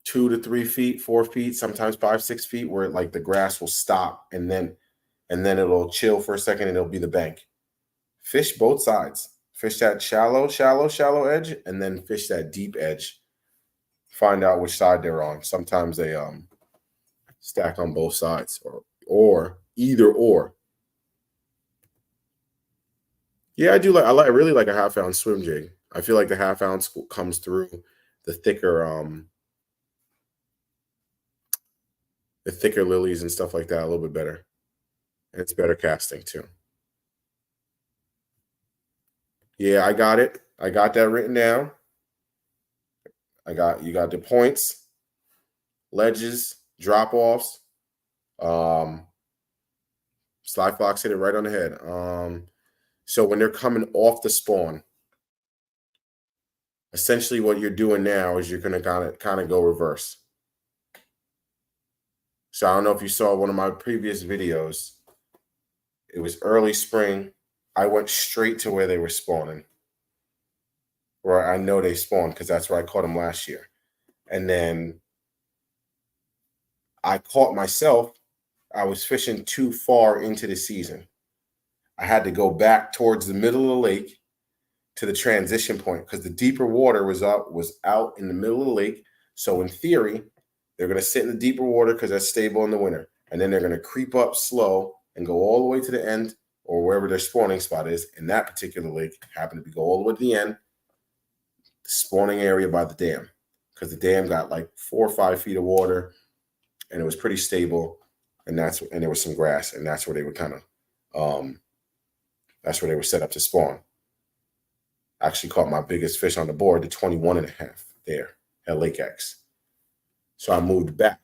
2 to 3 feet, 4 feet, sometimes 5, 6 feet, where like the grass will stop and then it'll chill for a second and it'll be the bank. Fish both sides. Fish that shallow edge, and then fish that deep edge. Find out which side they're on. Sometimes they stack on both sides, or either or. Yeah, I really like a half-ounce swim jig. I feel like the half-ounce comes through the thicker lilies and stuff like that a little bit better. And it's better casting too. Yeah, I got it. I got that written down. You got the points, ledges, drop-offs. Sly Fox hit it right on the head. So when they're coming off the spawn, essentially what you're doing now is you're going to kind of go reverse. So I don't know if you saw one of my previous videos. It was early spring. I went straight to where they were spawning, where I know they spawned because that's where I caught them last year. And then I caught myself. I was fishing too far into the season. I had to go back towards the middle of the lake to the transition point because the deeper water was out in the middle of the lake. So in theory, they're going to sit in the deeper water because that's stable in the winter. And then they're going to creep up slow and go all the way to the end, or wherever their spawning spot is. In that particular lake happened to go all the way to the end, the spawning area by the dam, because the dam got like 4 or 5 feet of water and it was pretty stable. And there was some grass, and that's where they were that's where they were set up to spawn. I actually caught my biggest fish on the board, the 21.5 there at Lake X. So I moved back.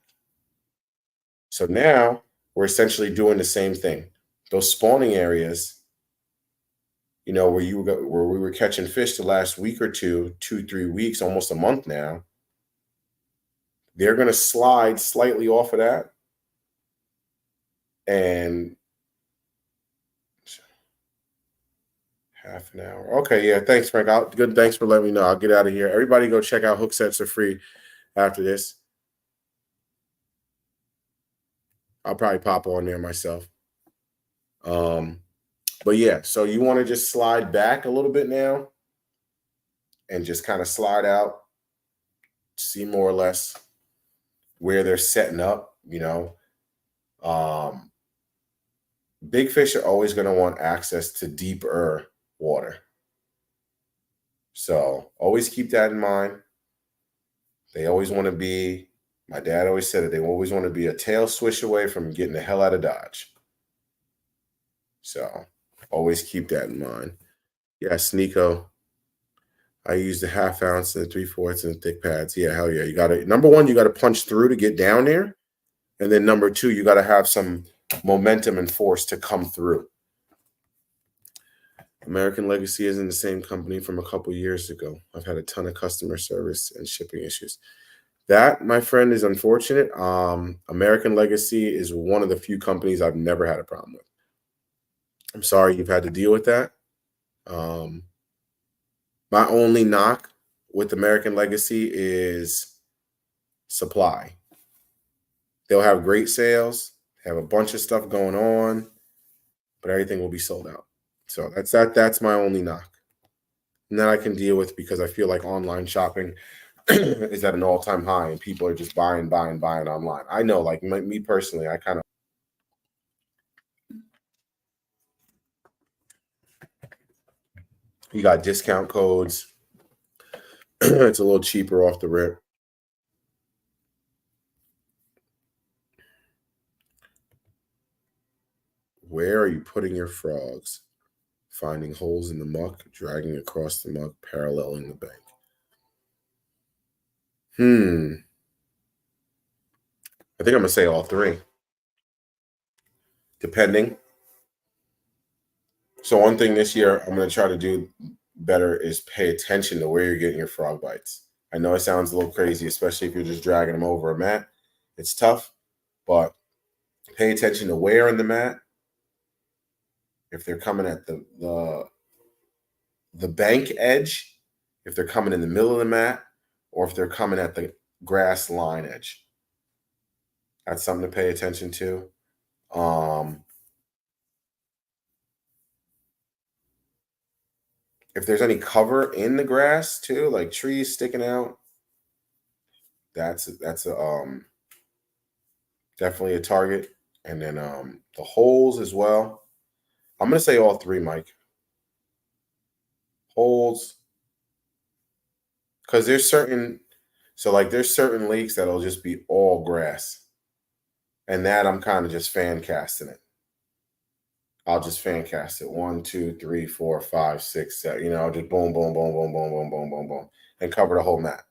So now we're essentially doing the same thing. Those spawning areas, you know, where we were catching fish the last week or 2, 3 weeks, almost a month now, they're going to slide slightly off of that. And half an hour. Okay, yeah. Thanks, Frank. Good. Thanks for letting me know. I'll get out of here. Everybody go check out Hook Sets are free after this. I'll probably pop on there myself. But yeah, so you want to just slide back a little bit now and just kind of slide out, see more or less where they're setting up, you know. Big fish are always going to want access to deeper water. So always keep that in mind. They always want to be, my dad always said it, they always want to be a tail swish away from getting the hell out of Dodge. So always keep that in mind. Yes, Nico. I use the half ounce and the 3/4 and the thick pads. Yeah, hell yeah. You got to, number one, you got to punch through to get down there. And then number two, you got to have some momentum and force to come through. American Legacy isn't the same company from a couple years ago. I've had a ton of customer service and shipping issues. That, my friend, is unfortunate. American Legacy is one of the few companies I've never had a problem with. I'm sorry you've had to deal with that. My only knock with American Legacy is supply. They'll have great sales, have a bunch of stuff going on, but everything will be sold out. So that's my only knock. And that I can deal with because I feel like online shopping is at an all-time high and people are just buying online. I know, like me personally, I kind of you got discount codes. It's a little cheaper off the rip. Where are you putting your frogs? Finding holes in the muck, dragging across the muck, paralleling the bank. I think I'm gonna say all three. Depending. So one thing this year I'm gonna try to do better is pay attention to where you're getting your frog bites. I know it sounds a little crazy, especially if you're just dragging them over a mat. It's tough, but pay attention to where in the mat. If they're coming at the bank edge, if they're coming in the middle of the mat, or if they're coming at the grass line edge. That's something to pay attention to. If there's any cover in the grass too, like trees sticking out, that's a definitely a target. And then the holes as well. I'm gonna say all three, Mike. Holes, because there's certain lakes that'll just be all grass, and that I'm kind of just fan casting it. I'll just fan cast it 1, 2, 3, 4, 5, 6, 7. Just boom, boom, boom, boom, boom, boom, boom, boom, boom, and cover the whole mat.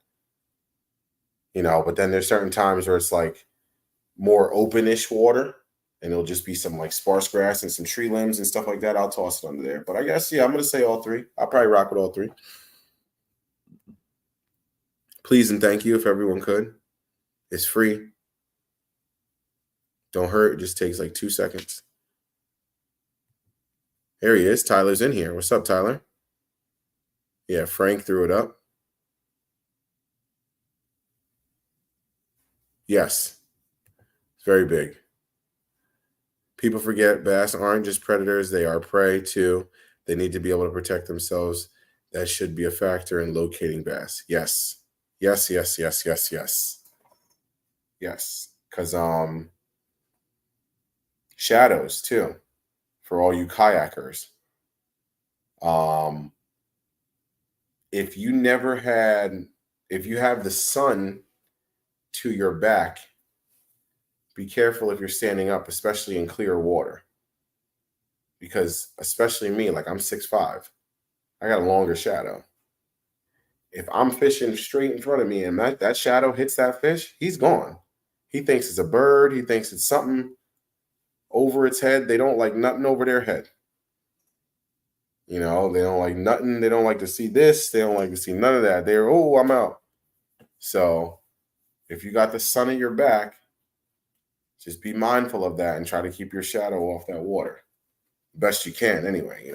But then there's certain times where it's like more openish water, and it'll just be some like sparse grass and some tree limbs and stuff like that. I'll toss it under there. But I guess I'm gonna say all three. I'll probably rock with all three. Please and thank you if everyone could. It's free. Don't hurt. It just takes like 2 seconds. There he is. Tyler's in here. What's up, Tyler? Yeah, Frank threw it up. Yes. It's very big. People forget bass aren't just predators. They are prey too. They need to be able to protect themselves. That should be a factor in locating bass. Yes. Yes, yes, yes, yes, yes. Yes. Because shadows too, for all you kayakers. If you have the sun to your back, be careful if you're standing up, especially in clear water. Because especially me, like I'm 6'5", I got a longer shadow. If I'm fishing straight in front of me and that shadow hits that fish, he's gone. He thinks it's a bird. He thinks it's something over its head. They don't like nothing over their head. They don't like nothing. They don't like to see this. They don't like to see none of that. I'm out. So if you got the sun at your back, just be mindful of that and try to keep your shadow off that water. Best you can anyway,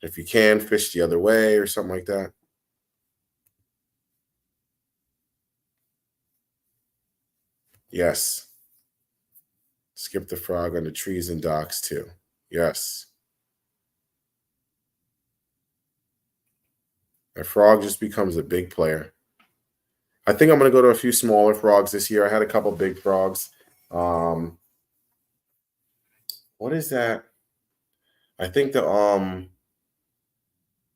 If you can, fish the other way or something like that. Yes. Skip the frog on the trees and docks too. Yes. A frog just becomes a big player. I think I'm going to go to a few smaller frogs this year. I had a couple big frogs. What is that? I think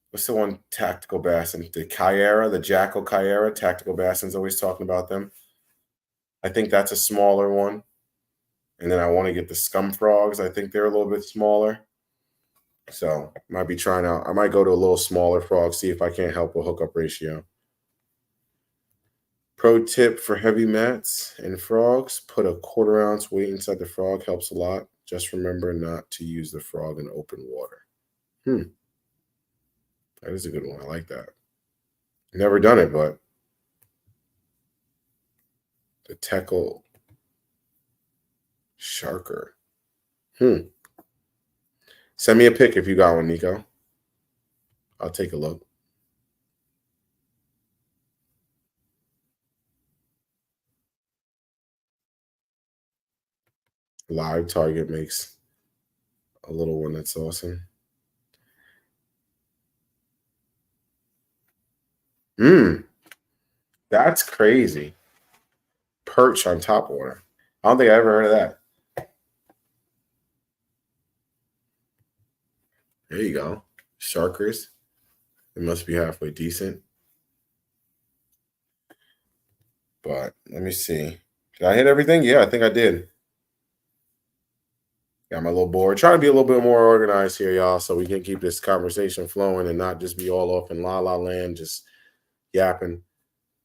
what's the one tactical bassin? The Kyara, the Jackal Kyara. Tactical Bassin's always talking about them. I think that's a smaller one. And then I want to get the scum frogs. I think they're a little bit smaller. So I might go to a little smaller frog, see if I can't help a hookup ratio. Pro tip for heavy mats and frogs, put a 1/4 ounce weight inside the frog, helps a lot. Just remember not to use the frog in open water. That is a good one. I like that. Never done it, but the Teckle Sharker. Send me a pic if you got one, Nico. I'll take a look. Live target makes a little one. That's awesome. That's crazy. Perch on top water. I don't think I ever heard of that. There you go. Sharkers. It must be halfway decent. But let me see. Did I hit everything? Yeah, I think I did. Got my little board. Trying to be a little bit more organized here, y'all, so we can keep this conversation flowing and not just be all off in la la land, just yapping.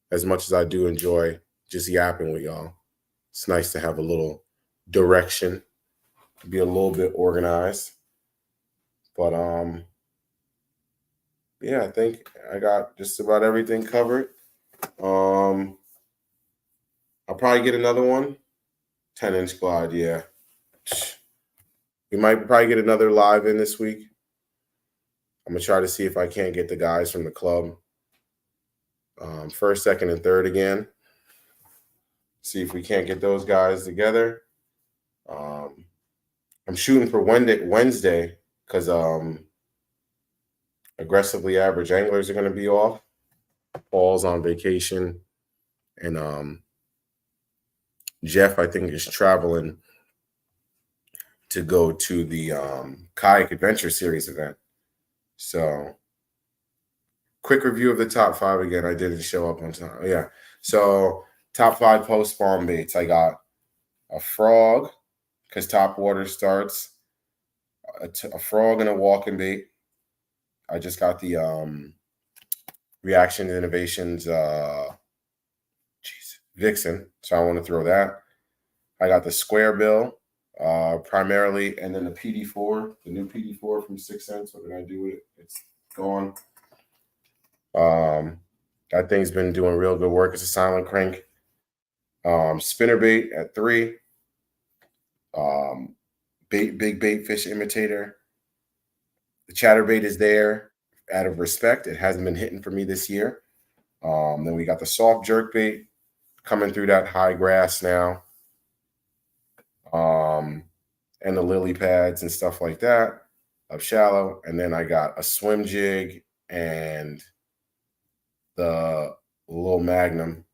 As much as I do enjoy just yapping with y'all, it's nice to have a little direction, be a little bit organized. But yeah, I think I got just about everything covered. I'll probably get another one. 10-inch glide, yeah. We might probably get another live in this week. I'm gonna try to see if I can't get the guys from the club, first, second, and third again. See if we can't get those guys together. I'm shooting for Wednesday because aggressively average anglers are going to be off. Paul's on vacation, and Jeff, I think, is traveling to go to the Kayak Adventure Series event. So, quick review of the top 5 again. I didn't show up on time. Yeah. So, top 5 post spawn baits. I got a frog because top water starts. A frog and a walking bait. I just got the Reaction Innovations Vixen, so I want to throw that. I got the square bill primarily, and then the PD4, the new PD4 from 6 cents. What did I do with it? It's gone. That thing's been doing real good work. It's a silent crank. Spinnerbait at 3. Big bait fish imitator. The chatterbait is there out of respect. It hasn't been hitting for me this year. Then we got the soft jerk bait coming through that high grass now. And the lily pads and stuff like that of shallow. And then I got a swim jig and the little Magnum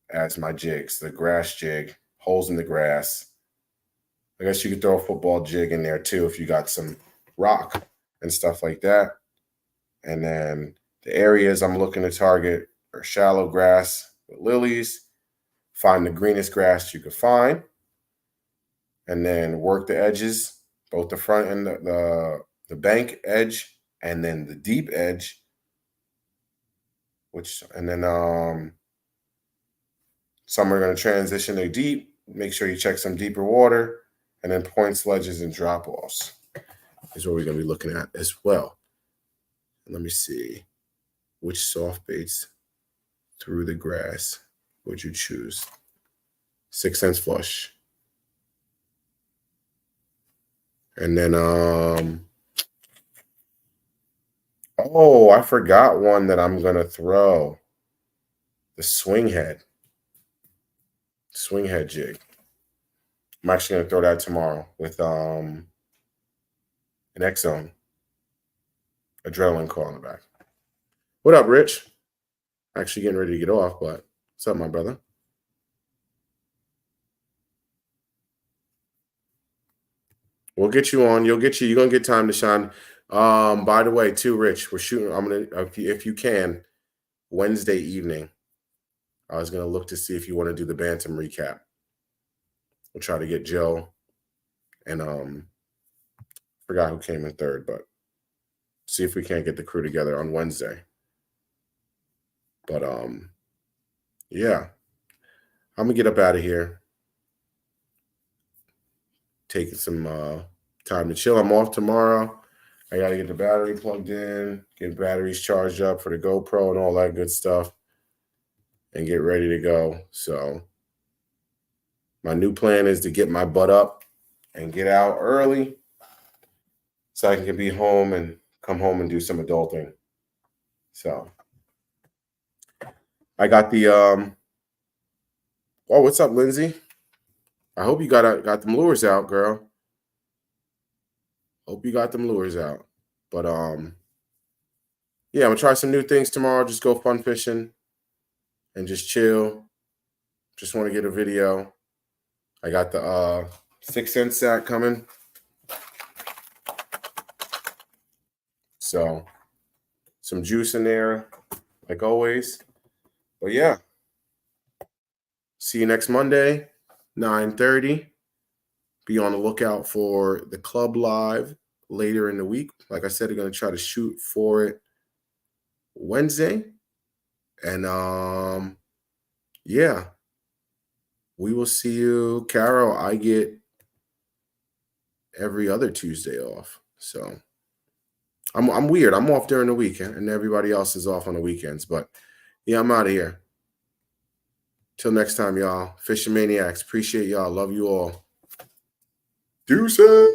as my jigs, the grass jig, holes in the grass. I guess you could throw a football jig in there too if you got some rock and stuff like that. And then the areas I'm looking to target are shallow grass with lilies. Find the greenest grass you could find. And then work the edges, both the front and the bank edge, and then the deep edge. And then some are going to transition to deep. Make sure you check some deeper water. And then points, ledges, and drop-offs is what we're going to be looking at as well. Let me see. Which soft baits through the grass would you choose? 6 cents flush. And then, oh, I forgot one that I'm going to throw. The swing head jig. I'm actually going to throw that tomorrow with an X-Zone adrenaline call in the back. What up, Rich? Actually getting ready to get off, but what's up, my brother? We'll get you on. You're gonna get time to shine. By the way, too, Rich, we're shooting. I'm gonna, if you can, Wednesday evening. I was gonna look to see if you want to do the Bantam recap. We'll try to get Joe and forgot who came in third, but see if we can't get the crew together on Wednesday. But yeah, I'm gonna get up out of here. Taking some time to chill. I'm off tomorrow. I got to get the battery plugged in, get batteries charged up for the GoPro and all that good stuff, and get ready to go. So my new plan is to get my butt up and get out early so I can be home and come home and do some adulting. So I got the oh, what's up, Lindsay? I hope you got them lures out, girl. Hope you got them lures out. But yeah, I'm gonna try some new things tomorrow. Just go fun fishing and just chill. Just want to get a video. I got the 6 cent sack coming. So some juice in there, like always. But yeah. See you next Monday, 9:30. Be on the lookout for the club live later in the week. Like I said, I'm gonna try to shoot for it Wednesday. And yeah, we will see you. Carol, I get every other Tuesday off. So I'm weird. I'm off during the weekend and everybody else is off on the weekends. But yeah, I'm out of here. Till next time, y'all. Fishing Maniacs. Appreciate y'all. Love you all. Deuces.